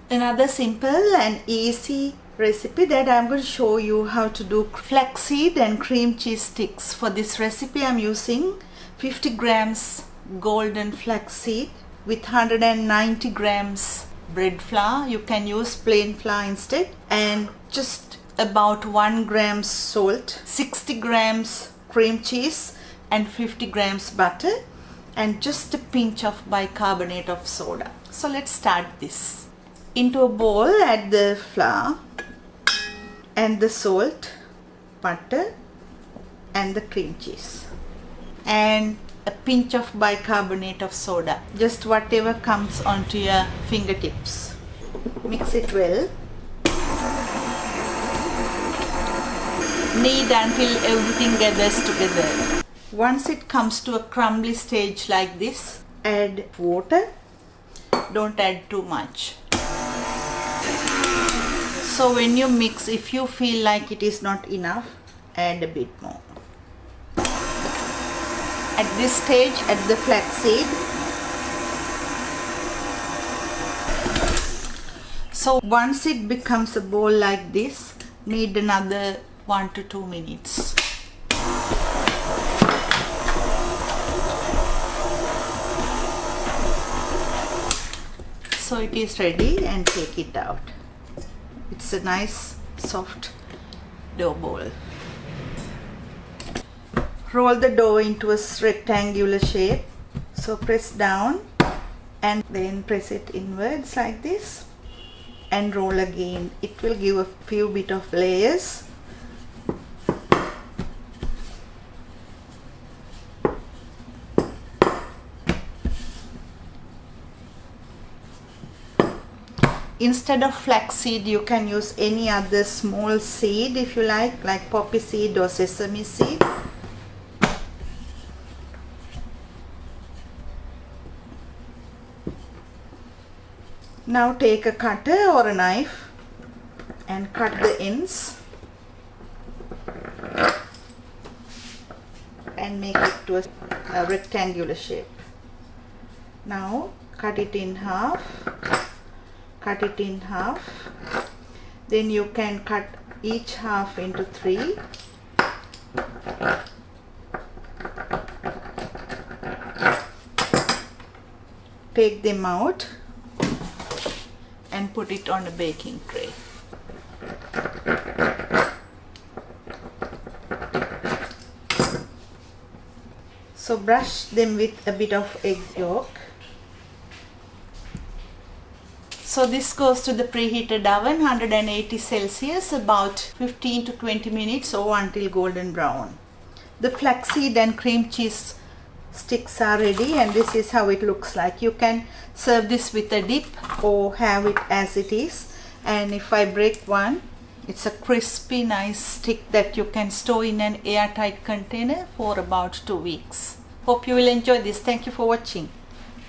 Another simple and easy recipe that I'm going to show you how to do flaxseed and cream cheese sticks. For this recipe I'm using 50 grams golden flaxseed with 190 grams bread flour. You can use plain flour instead, and just about 1 gram salt, 60 grams cream cheese and 50 grams butter, and just a pinch of bicarbonate of soda. So let's start this. Into a bowl add the flour and the salt, butter and the cream cheese and a pinch of bicarbonate of soda, just whatever comes onto your fingertips. Mix it well. Knead until everything gathers together. Once it comes to a crumbly stage like this, add water. Don't add too much. So when you mix, if you feel like it is not enough, add a bit more. At this stage, add the flaxseed. So once it becomes a ball like this, knead another 1 to 2 minutes. So it is ready, and take it out. It's a nice soft dough ball. Roll the dough into a rectangular shape. So press down and then press it inwards like this and roll again. It will give a few bit of layers. Instead of flaxseed, you can use any other small seed if you like poppy seed or sesame seed. Now take a cutter or a knife and cut the ends and make it to a rectangular shape. Now cut it in half. Cut it in half. Then you can cut each half into 3. Take them out and put it on a baking tray. So brush them with a bit of egg yolk. So this goes to the preheated oven, 180 Celsius, about 15 to 20 minutes or until golden brown. The flaxseed and cream cheese sticks are ready, and this is how it looks like. You can serve this with a dip or have it as it is. And if I break one, it's a crispy, nice stick that you can store in an airtight container for about 2 weeks. Hope you will enjoy this. Thank you for watching.